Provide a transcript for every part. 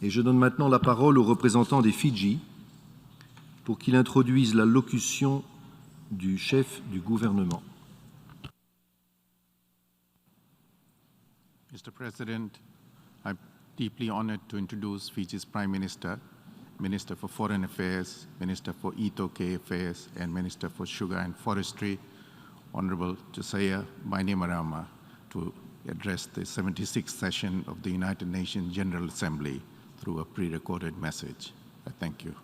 Et je donne maintenant la parole au représentant des Fidji pour qu'il introduise la locution du chef du gouvernement. Mr. President, I'm deeply honored to introduce Fiji's Prime Minister, Minister for Foreign Affairs, Minister for Etoke Affairs, and Minister for Sugar and Forestry, Honorable Josaia Bainimarama, to address the 76th session of the United Nations General Assembly through a pre-recorded message. I thank you.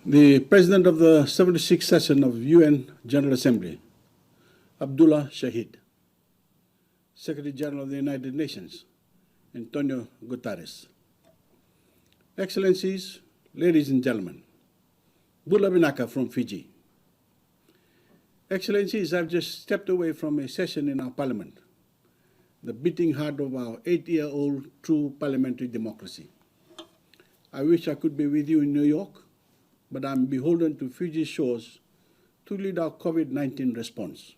The President of the 76th session of UN General Assembly, Abdullah Shahid, Secretary General of the United Nations, Antonio Guterres, Excellencies, ladies and gentlemen, Bula Binaka from Fiji. Excellencies, I've just stepped away from a session in our parliament, the beating heart of our 8-year-old true parliamentary democracy. I wish I could be with you in New York, but I'm beholden to Fiji's shores to lead our COVID-19 response.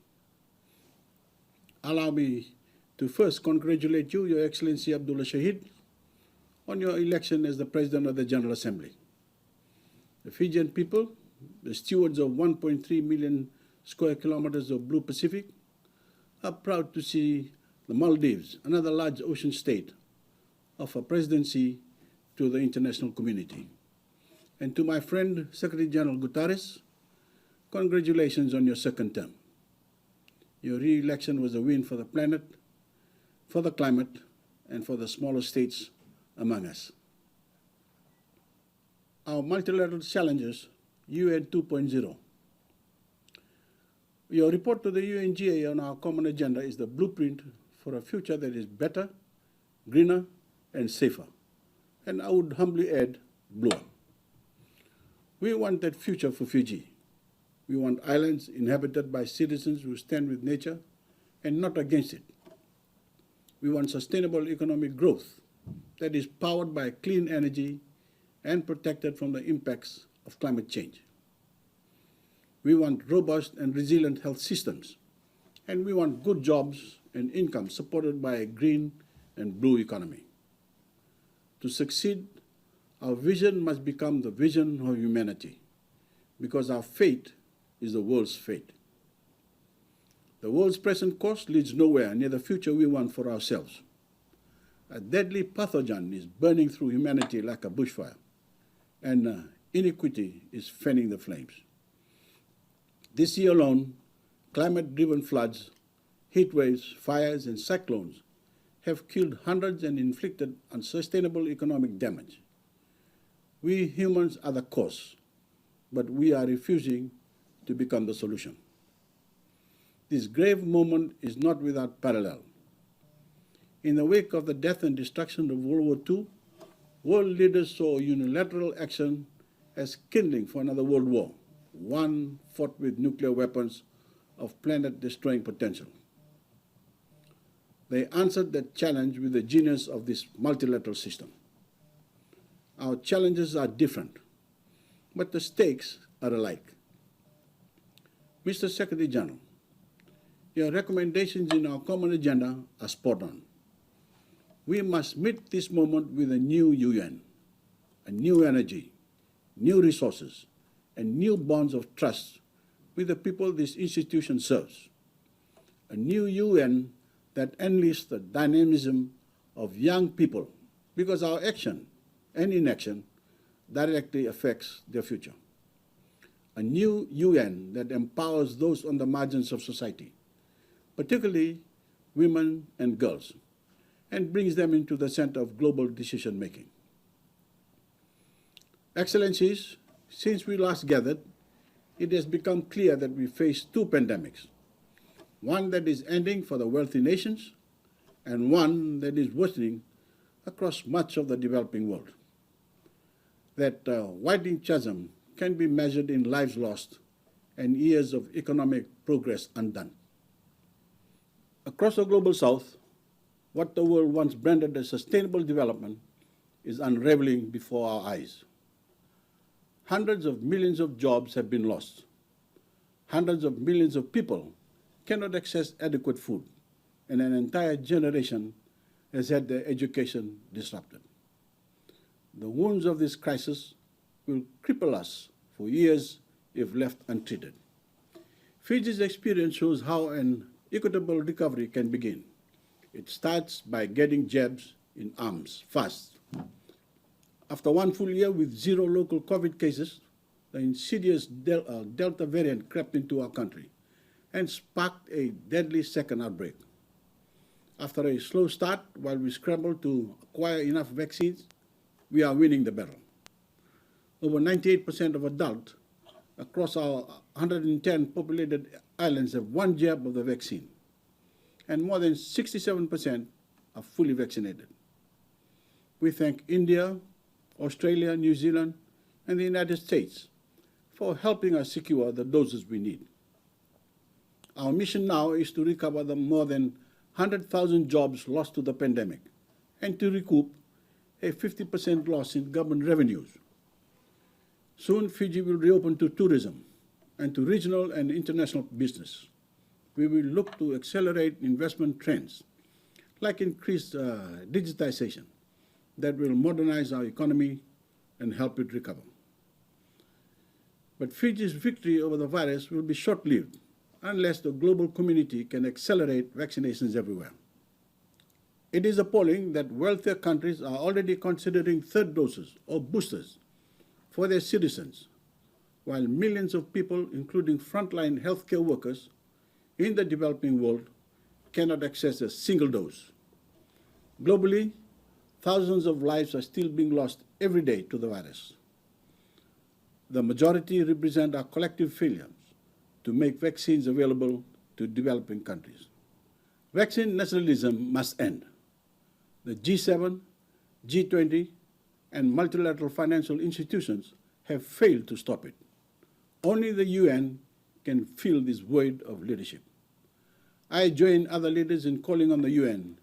Allow me to first congratulate you, Your Excellency Abdullah Shahid, on your election as the President of the General Assembly. The Fijian people, the stewards of 1.3 million square kilometers of blue Pacific, are proud to see the Maldives, another large ocean state, offer presidency to the international community. And to my friend, Secretary General Guterres, congratulations on your second term. Your re-election was a win for the planet, for the climate, and for the smaller states among us. Our multilateral challenges, UN 2.0. Your report to the UNGA on our common agenda is the blueprint for a future that is better, greener, and safer. And I would humbly add, bluer. We want that future for Fiji. We want islands inhabited by citizens who stand with nature and not against it. We want sustainable economic growth that is powered by clean energy and protected from the impacts of climate change. We want robust and resilient health systems, and we want good jobs and income supported by a green and blue economy. To succeed, our vision must become the vision of humanity, because our fate is the world's fate. The world's present course leads nowhere near the future we want for ourselves. A deadly pathogen is burning through humanity like a bushfire, and inequity is fanning the flames. This year alone, climate-driven floods, heat waves, fires, and cyclones have killed hundreds and inflicted unsustainable economic damage. We humans are the cause, but we are refusing to become the solution. This grave moment is not without parallel. In the wake of the death and destruction of World War II, world leaders saw unilateral action as kindling for another world war, one fought with nuclear weapons of planet-destroying potential. They answered that challenge with the genius of this multilateral system. Our challenges are different, but the stakes are alike. Mr. Secretary General, your recommendations in our common agenda are spot on. We must meet this moment with a new UN, a new energy, new resources, and new bonds of trust with the people this institution serves. A new UN that enlists the dynamism of young people, because our action and inaction directly affects their future. A new UN that empowers those on the margins of society, particularly women and girls, and brings them into the center of global decision-making. Excellencies, since we last gathered, it has become clear that we face two pandemics, one that is ending for the wealthy nations and one that is worsening across much of the developing world. That widening chasm can be measured in lives lost and years of economic progress undone. Across the global south, what the world once branded as sustainable development is unraveling before our eyes. Hundreds of millions of jobs have been lost. hundreds of millions of people cannot access adequate food, and an entire generation has had their education disrupted. The wounds of this crisis will cripple us for years if left untreated. Fiji's experience shows how an equitable recovery can begin. It starts by getting jabs in arms fast. After one full year with 0 local COVID cases, the insidious Delta variant crept into our country and sparked a deadly second outbreak. After a slow start, while we scrambled to acquire enough vaccines, we are winning the battle. Over 98% of adults across our 110 populated islands have one jab of the vaccine, and more than 67% are fully vaccinated. We thank India, Australia, New Zealand, and the United States for helping us secure the doses we need. Our mission now is to recover the more than 100,000 jobs lost to the pandemic and to recoup a 50% loss in government revenues. Soon, Fiji will reopen to tourism and to regional and international business. We will look to accelerate investment trends, like increased digitization, that will modernize our economy and help it recover. But Fiji's victory over the virus will be short-lived unless the global community can accelerate vaccinations everywhere. It is appalling that wealthier countries are already considering third doses or boosters for their citizens, while millions of people, including frontline healthcare workers in the developing world, cannot access a single dose. Globally, thousands of lives are still being lost every day to the virus. The majority represent our collective failures to make vaccines available to developing countries. Vaccine nationalism must end. The G7, G20, and multilateral financial institutions have failed to stop it. Only the UN can fill this void of leadership. I join other leaders in calling on the UN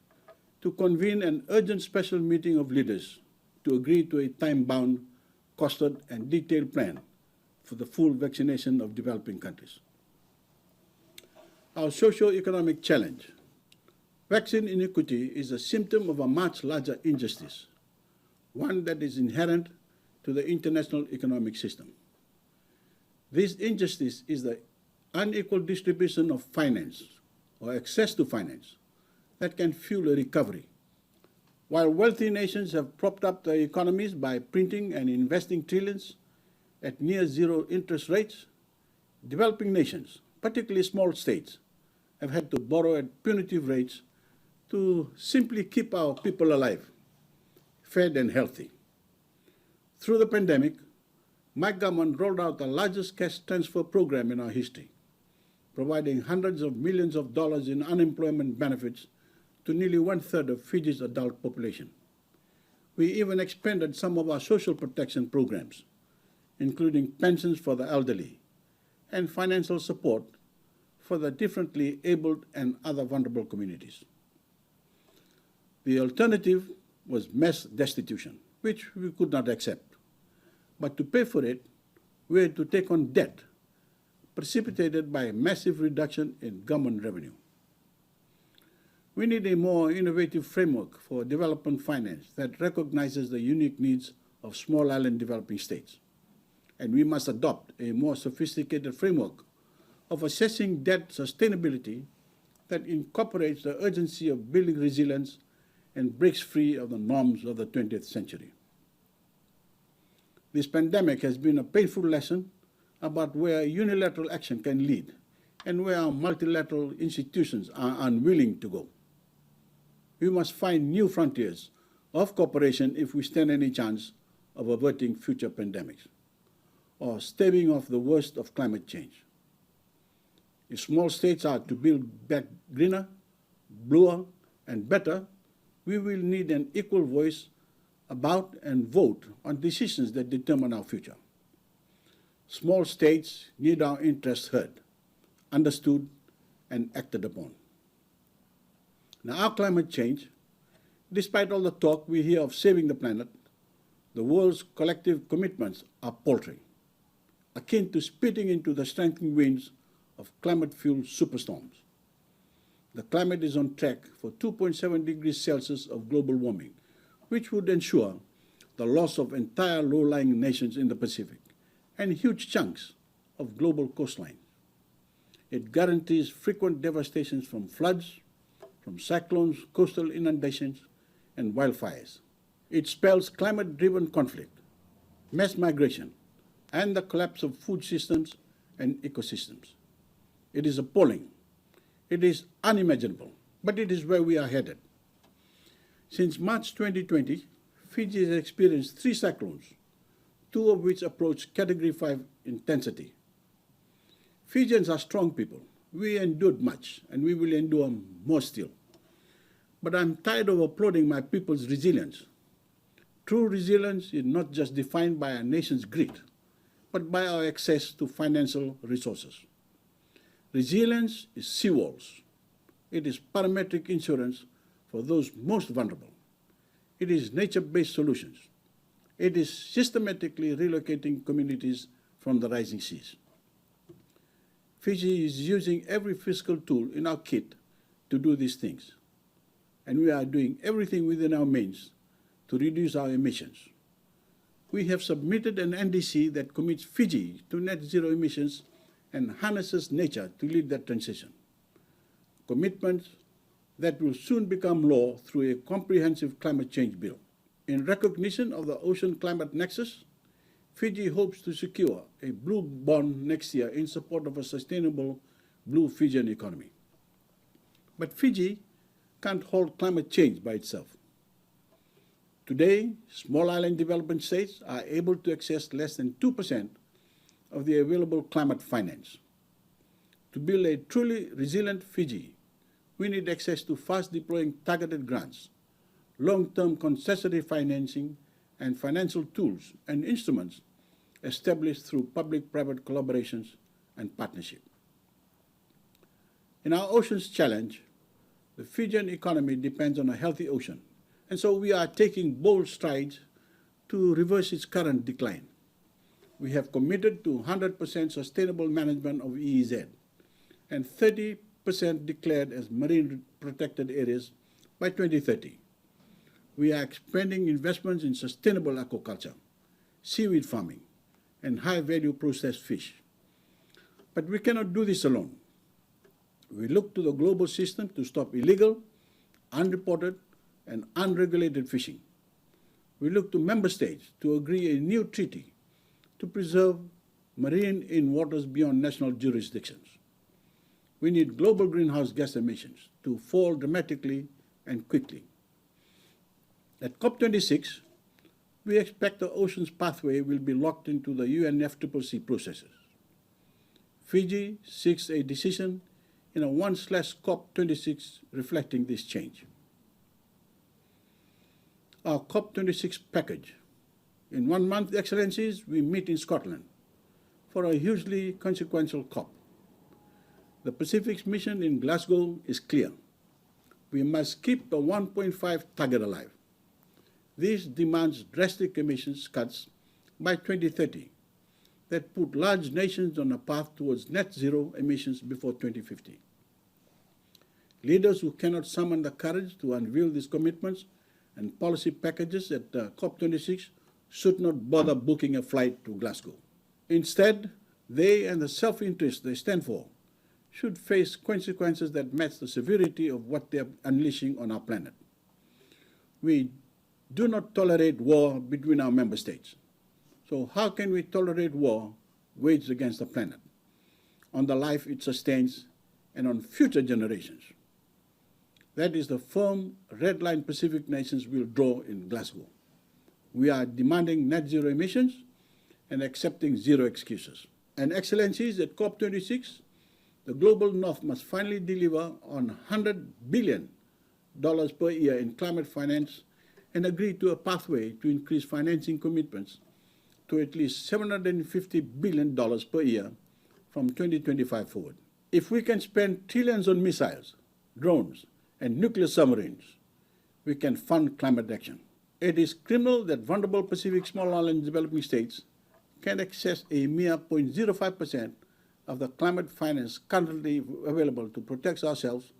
to convene an urgent special meeting of leaders to agree to a time-bound, costed, and detailed plan for the full vaccination of developing countries. Our socio-economic challenge. Vaccine inequity is a symptom of a much larger injustice, one that is inherent to the international economic system. This injustice is the unequal distribution of finance or access to finance that can fuel a recovery. While wealthy nations have propped up their economies by printing and investing trillions at near zero interest rates, developing nations, particularly small states, have had to borrow at punitive rates to simply keep our people alive, fed and healthy. Through the pandemic, my government rolled out the largest cash transfer program in our history, providing hundreds of millions of dollars in unemployment benefits to nearly 1/3 of Fiji's adult population. We even expanded some of our social protection programs, including pensions for the elderly and financial support for the differently abled and other vulnerable communities. The alternative was mass destitution, which we could not accept. But to pay for it, we had to take on debt, precipitated by a massive reduction in government revenue. We need a more innovative framework for development finance that recognizes the unique needs of small island developing states. And we must adopt a more sophisticated framework of assessing debt sustainability that incorporates the urgency of building resilience and breaks free of the norms of the 20th century. This pandemic has been a painful lesson about where unilateral action can lead and where our multilateral institutions are unwilling to go. We must find new frontiers of cooperation if we stand any chance of averting future pandemics or staving off the worst of climate change. If small states are to build back greener, bluer, and better, we will need an equal voice about and vote on decisions that determine our future. Small states need our interests heard, understood, and acted upon. Now, our climate change, despite all the talk we hear of saving the planet, the world's collective commitments are paltry, akin to spitting into the strengthening winds of climate-fueled superstorms. The climate is on track for 2.7 degrees Celsius of global warming, which would ensure the loss of entire low-lying nations in the Pacific and huge chunks of global coastline. It guarantees frequent devastations from floods, from cyclones, coastal inundations, and wildfires. It spells climate-driven conflict, mass migration, and the collapse of food systems and ecosystems. It is appalling. It is unimaginable, but it is where we are headed. Since March 2020, Fiji has experienced 3 cyclones, 2 of which approach Category 5 intensity. Fijians are strong people. We endured much, and we will endure more still. But I'm tired of applauding my people's resilience. True resilience is not just defined by our nation's grit, but by our access to financial resources. Resilience is seawalls. It is parametric insurance for those most vulnerable. It is nature-based solutions. It is systematically relocating communities from the rising seas. Fiji is using every fiscal tool in our kit to do these things, and we are doing everything within our means to reduce our emissions. We have submitted an NDC that commits Fiji to net zero emissions and harnesses nature to lead that transition. Commitments that will soon become law through a comprehensive climate change bill. In recognition of the ocean climate nexus, Fiji hopes to secure a blue bond next year in support of a sustainable blue Fijian economy. But Fiji can't hold climate change by itself. Today, small island development states are able to access less than 2% of the available climate finance. To build a truly resilient Fiji, we need access to fast-deploying targeted grants, long-term concessionary financing, and financial tools and instruments established through public-private collaborations and partnership. In our Oceans Challenge, the Fijian economy depends on a healthy ocean, and so we are taking bold strides to reverse its current decline. We have committed to 100% sustainable management of EEZ and 30% declared as marine protected areas by 2030. We are expanding investments in sustainable aquaculture, seaweed farming, and high-value processed fish. But we cannot do this alone. We look to the global system to stop illegal, unreported, and unregulated fishing. We look to member states to agree a new treaty to preserve marine in waters beyond national jurisdictions. We need global greenhouse gas emissions to fall dramatically and quickly. At COP26, we expect the ocean's pathway will be locked into the UNFCCC processes. Fiji seeks a decision in a 1/COP26 reflecting this change. Our COP26 package. In 1 month, Excellencies, we meet in Scotland for a hugely consequential COP. The Pacific's mission in Glasgow is clear. We must keep the 1.5 target alive. This demands drastic emissions cuts by 2030 that put large nations on a path towards net zero emissions before 2050. Leaders who cannot summon the courage to unveil these commitments and policy packages at COP26 should not bother booking a flight to Glasgow. Instead, they and the self-interest they stand for should face consequences that match the severity of what they are unleashing on our planet. We do not tolerate war between our member states. So how can we tolerate war waged against the planet, on the life it sustains, and on future generations? That is the firm red line Pacific nations will draw in Glasgow. We are demanding net zero emissions and accepting zero excuses. And Excellencies, at COP26, the Global North must finally deliver on $100 billion per year in climate finance and agree to a pathway to increase financing commitments to at least $750 billion per year from 2025 forward. If we can spend trillions on missiles, drones, and nuclear submarines, we can fund climate action. It is criminal that vulnerable Pacific small island developing states can access a mere 0.05% of the climate finance currently available to protect ourselves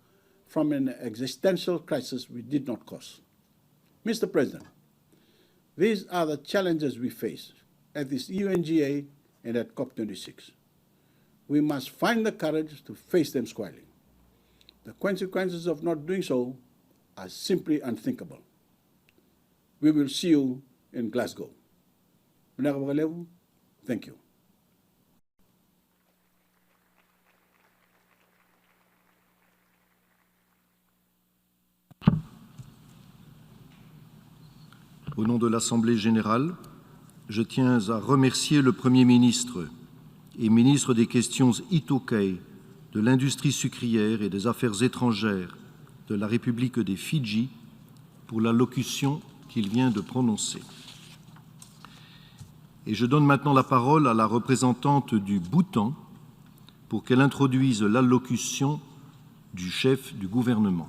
from an existential crisis we did not cause. Mr. President, these are the challenges we face at this UNGA and at COP26. We must find the courage to face them squarely. The consequences of not doing so are simply unthinkable. We will see you in Glasgow. Thank you. Au nom de l'Assemblée générale, je tiens à remercier le Premier ministre et ministre des questions Itokei, de l'industrie sucrière et des affaires étrangères de la République des Fidji pour l'allocution qu'il vient de prononcer. Et je donne maintenant la parole à la représentante du Bhoutan pour qu'elle introduise l'allocution du chef du gouvernement.